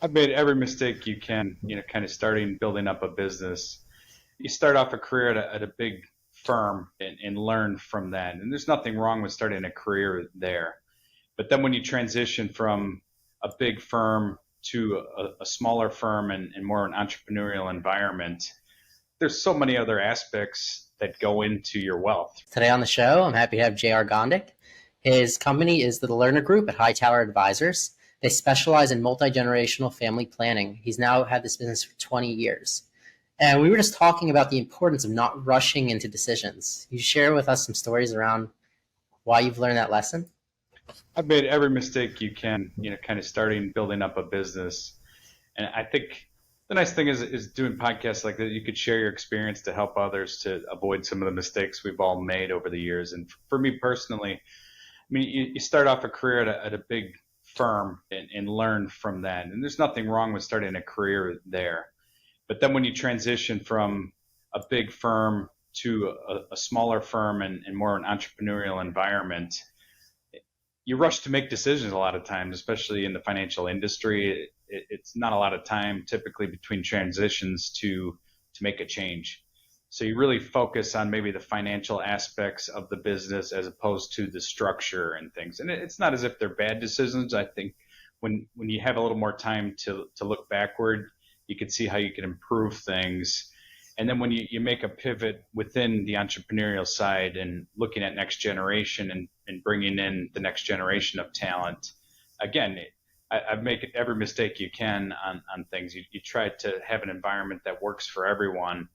I've made every mistake you can, kind of starting building up a business. You start off a career at a big firm and learn from that. And there's nothing wrong with starting a career there. But then when you transition from a big firm to a smaller firm and more an entrepreneurial environment, there's so many other aspects that go into your wealth. Today on the show, I'm happy to have J.R. Gondeck. His company is the Lerner Group at Hightower Advisors. They specialize in multi-generational family planning. He's now had this business for 20 years. And we were just talking about the importance of not rushing into decisions. You share with us some stories around why you've learned that lesson? I've made every mistake you can, kind of starting building up a business. And I think the nice thing is doing podcasts like that, you could share your experience to help others to avoid some of the mistakes we've all made over the years. And for me personally, you start off a career at a big firm and learn from that. And there's nothing wrong with starting a career there. But then when you transition from a big firm to a smaller firm and more an entrepreneurial environment, you rush to make decisions a lot of times, especially in the financial industry. It's not a lot of time typically between transitions to make a change. So you really focus on maybe the financial aspects of the business as opposed to the structure and things. And it's not as if they're bad decisions. I think when you have a little more time to look backward, you can see how you can improve things. And then when you make a pivot within the entrepreneurial side and looking at next generation and bringing in the next generation of talent, again, I've made every mistake you can on things. You try to have an environment that works for everyone.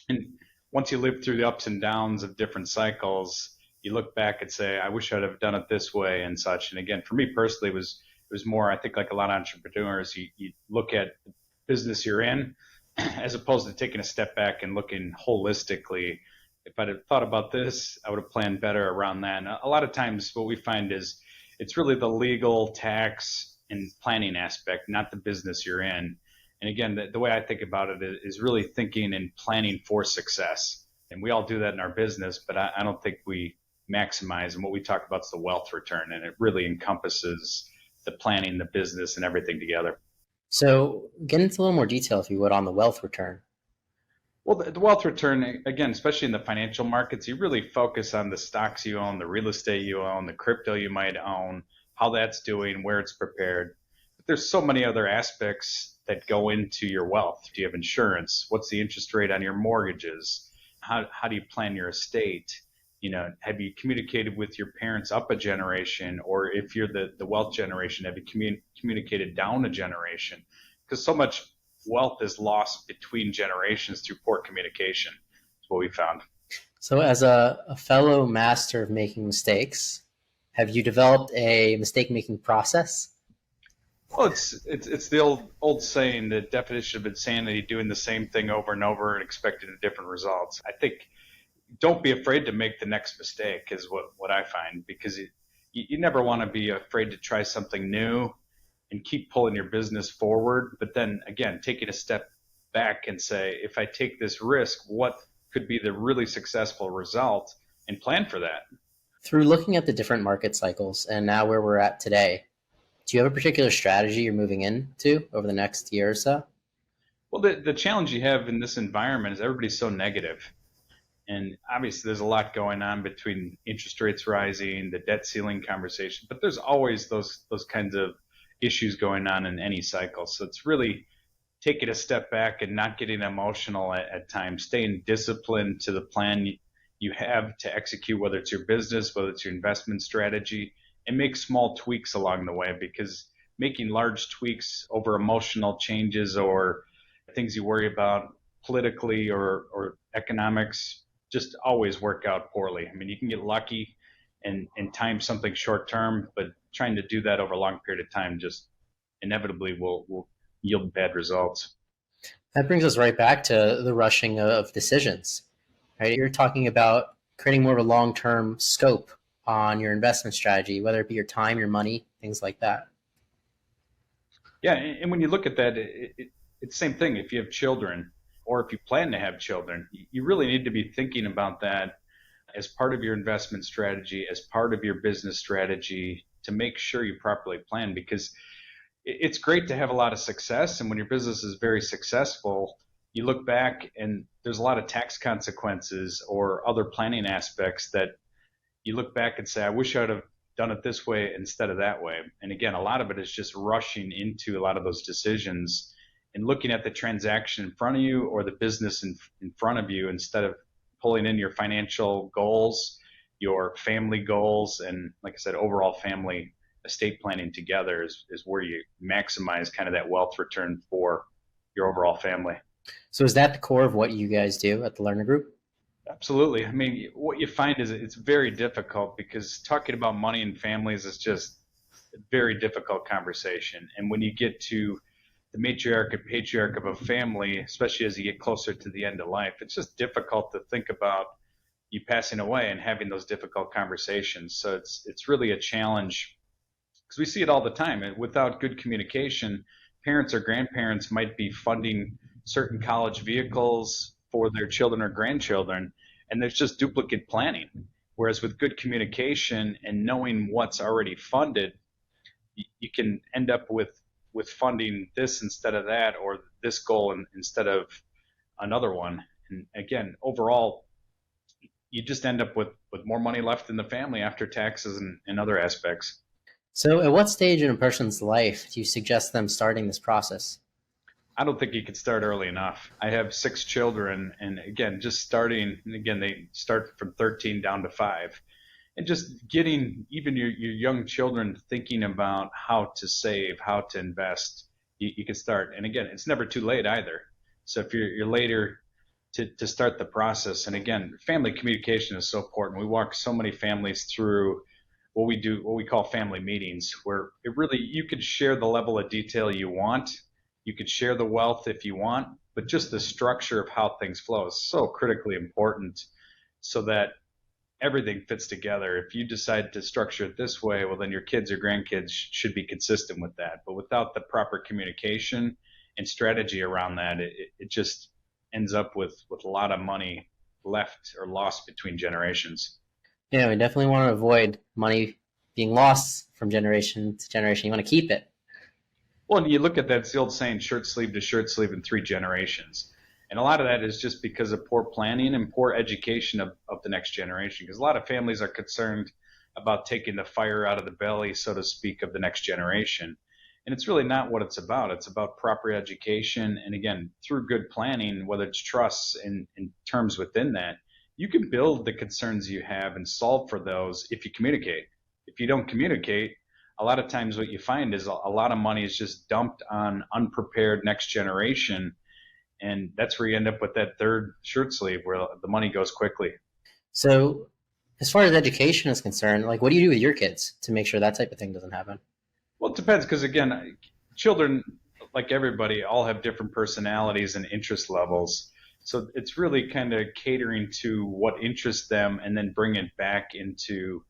And once you live through the ups and downs of different cycles, you look back and say, I wish I'd have done it this way and such. And again, for me personally, it was more, I think like a lot of entrepreneurs, you look at the business you're in as opposed to taking a step back and looking holistically. If I'd have thought about this, I would have planned better around that. And a lot of times what we find is it's really the legal, tax, and planning aspect, not the business you're in. And again, the way I think about it is really thinking and planning for success. And we all do that in our business, but I don't think we maximize. And what we talk about is the wealth return, and it really encompasses the planning, the business, and everything together. So get into a little more detail, if you would, on the wealth return. Well, the wealth return, again, especially in the financial markets, you really focus on the stocks you own, the real estate you own, the crypto you might own, how that's doing, where it's prepared. But there's so many other aspects that go into your wealth. Do you have insurance? What's the interest rate on your mortgages? How do you plan your estate? Have you communicated with your parents up a generation? Or if you're the wealth generation, have you communicated down a generation? Because so much wealth is lost between generations through poor communication. That's what we found. So as a fellow master of making mistakes, have you developed a mistake-making process? Well, it's the old saying, the definition of insanity, doing the same thing over and over and expecting different results. I think don't be afraid to make the next mistake is what I find, because you never want to be afraid to try something new and keep pulling your business forward. But then again, taking a step back and say, if I take this risk, what could be the really successful result, and plan for that. Through looking at the different market cycles and now where we're at today, do you have a particular strategy you're moving into over the next year or so? Well, the challenge you have in this environment is everybody's so negative. And obviously there's a lot going on between interest rates rising, the debt ceiling conversation, but there's always those kinds of issues going on in any cycle. So it's really taking a step back and not getting emotional at times, staying disciplined to the plan you have to execute, whether it's your business, whether it's your investment strategy, and make small tweaks along the way, because making large tweaks over emotional changes or things you worry about politically or economics just always work out poorly. You can get lucky and time something short term, but trying to do that over a long period of time just inevitably will yield bad results. That brings us right back to the rushing of decisions, right? You're talking about creating more of a long-term scope on your investment strategy, whether it be your time, your money, things like that. Yeah, and when you look at that, it's the same thing. If you have children or if you plan to have children, you really need to be thinking about that as part of your investment strategy, as part of your business strategy, to make sure you properly plan. Because it's great to have a lot of success. And when your business is very successful, you look back and there's a lot of tax consequences or other planning aspects that you look back and say, I wish I would have done it this way instead of that way. And again, a lot of it is just rushing into a lot of those decisions and looking at the transaction in front of you or the business in front of you instead of pulling in your financial goals, your family goals, and like I said, overall family estate planning together is where you maximize kind of that wealth return for your overall family. So is that the core of what you guys do at the Lerner Group? Absolutely. I mean, what you find is it's very difficult because talking about money and families is just a very difficult conversation. And when you get to the matriarch and patriarch of a family, especially as you get closer to the end of life, it's just difficult to think about you passing away and having those difficult conversations. So it's really a challenge because we see it all the time. And without good communication, parents or grandparents might be funding certain college vehicles for their children or grandchildren, and there's just duplicate planning. Whereas with good communication and knowing what's already funded, you can end up with funding this instead of that, or this goal instead of another one. And again, overall, you just end up with more money left in the family after taxes and other aspects. So at what stage in a person's life do you suggest them starting this process? I don't think you could start early enough. I have 6 children, and again, just starting, and again, they start from 13 down to 5. And just getting even your young children thinking about how to save, how to invest, you can start. And again, it's never too late either. So if you're later to start the process, and again, family communication is so important. We walk so many families through what we call family meetings, where it really, you could share the level of detail you want. You could share the wealth if you want, but just the structure of how things flow is so critically important so that everything fits together. If you decide to structure it this way, well, then your kids or grandkids should be consistent with that. But without the proper communication and strategy around that, it just ends up with a lot of money left or lost between generations. Yeah, we definitely want to avoid money being lost from generation to generation. You want to keep it. Well, and you look at that, it's the old saying, shirt sleeve to shirt sleeve in 3 generations. And a lot of that is just because of poor planning and poor education of the next generation. Because a lot of families are concerned about taking the fire out of the belly, so to speak, of the next generation. And it's really not what it's about. It's about proper education. And again, through good planning, whether it's trusts and terms within that, you can build the concerns you have and solve for those if you communicate. If you don't communicate, a lot of times what you find is a lot of money is just dumped on unprepared next generation, and that's where you end up with that third shirt sleeve where the money goes quickly. So as far as education is concerned, like what do you do with your kids to make sure that type of thing doesn't happen? Well, it depends because again, children, like everybody, all have different personalities and interest levels. So it's really kind of catering to what interests them and then bring it back into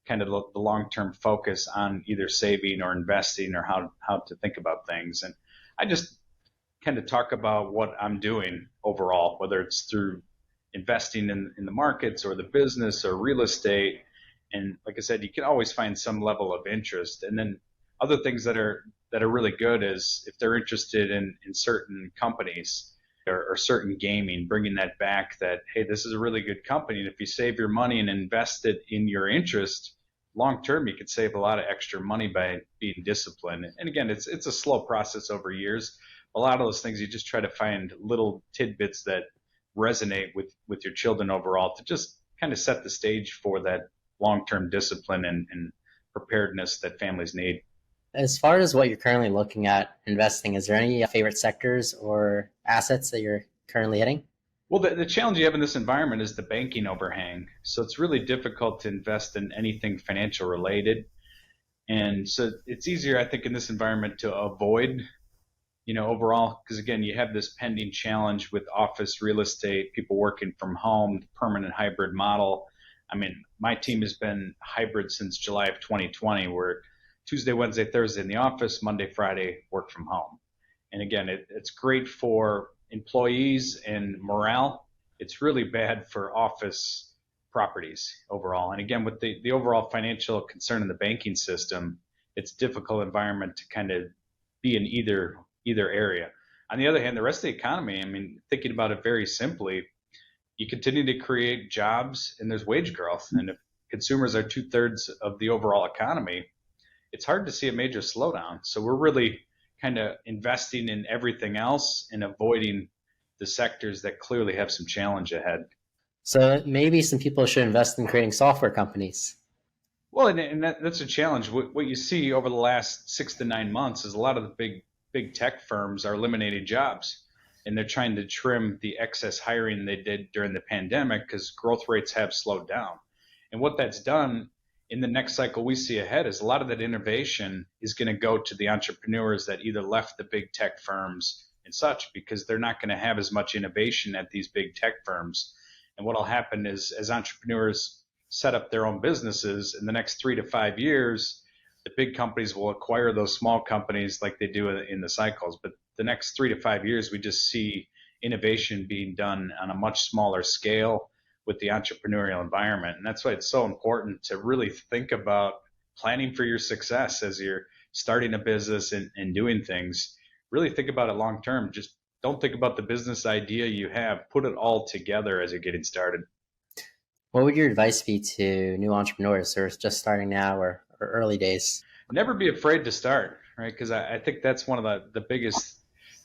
kind of the long-term focus on either saving or investing or how to think about things. And I just kind of talk about what I'm doing overall, whether it's through investing in the markets or the business or real estate. And like I said, you can always find some level of interest. And then other things that are really good is if they're interested in certain companies or certain gaming, bringing that back that, hey, this is a really good company. And if you save your money and invest it in your interest, long term, you could save a lot of extra money by being disciplined. And again, it's a slow process over years. A lot of those things, you just try to find little tidbits that resonate with your children overall to just kind of set the stage for that long-term discipline and preparedness that families need. As far as what you're currently looking at investing, is there any favorite sectors or assets that you're currently hitting? Well, the challenge you have in this environment is the banking overhang. So it's really difficult to invest in anything financial related. And so it's easier, I think, in this environment to avoid, overall, because again, you have this pending challenge with office real estate, people working from home, permanent hybrid model. I mean, my team has been hybrid since July of 2020, where Tuesday, Wednesday, Thursday in the office, Monday, Friday, work from home. And again, it's great for employees and morale. It's really bad for office properties overall. And again, with the overall financial concern in the banking system, it's a difficult environment to kind of be in either area. On the other hand, the rest of the economy, I mean, thinking about it very simply, you continue to create jobs and there's wage growth. And if consumers are 2/3 of the overall economy, it's hard to see a major slowdown. So we're really kind of investing in everything else and avoiding the sectors that clearly have some challenge ahead. So maybe some people should invest in creating software companies. Well, and that's a challenge. What you see over the last 6 to 9 months is a lot of the big tech firms are eliminating jobs, and they're trying to trim the excess hiring they did during the pandemic because growth rates have slowed down. And what that's done in the next cycle we see ahead is a lot of that innovation is going to go to the entrepreneurs that either left the big tech firms and such because they're not going to have as much innovation at these big tech firms. And what will happen is as entrepreneurs set up their own businesses in the next 3 to 5 years, the big companies will acquire those small companies like they do in the cycles. But the next 3 to 5 years, we just see innovation being done on a much smaller scale with the entrepreneurial environment. And that's why it's so important to really think about planning for your success as you're starting a business and doing things. Really think about it long term. Just don't think about the business idea you have. Put it all together as you're getting started. What would your advice be to new entrepreneurs who are just starting now or early days? Never be afraid to start, right? Because I think that's one of the biggest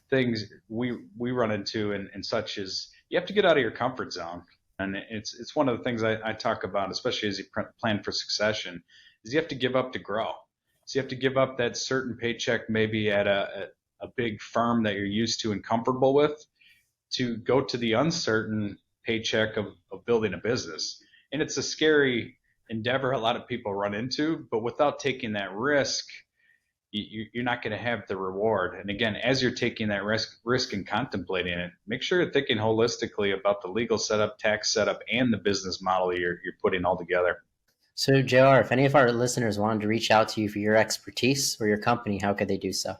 things we run into and such is you have to get out of your comfort zone. And it's one of the things I talk about, especially as you plan for succession, is you have to give up to grow. So you have to give up that certain paycheck maybe at a big firm that you're used to and comfortable with to go to the uncertain paycheck of building a business. And it's a scary endeavor a lot of people run into, but without taking that risk, you're not going to have the reward. And again, as you're taking that risk and contemplating it, make sure you're thinking holistically about the legal setup, tax setup, and the business model you're putting all together. So, JR, if any of our listeners wanted to reach out to you for your expertise or your company, how could they do so?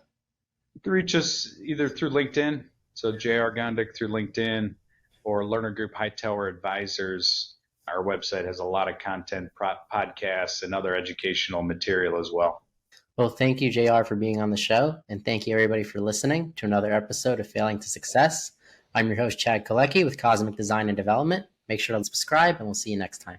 You can reach us either through LinkedIn, so J.R. Gondeck through LinkedIn, or Lerner Group Hightower Advisors. Our website has a lot of content, podcasts, and other educational material as well. Well, thank you, JR, for being on the show. And thank you, everybody, for listening to another episode of Failing to Success. I'm your host, Chad Kalecki with Cosmic Design and Development. Make sure to subscribe, and we'll see you next time.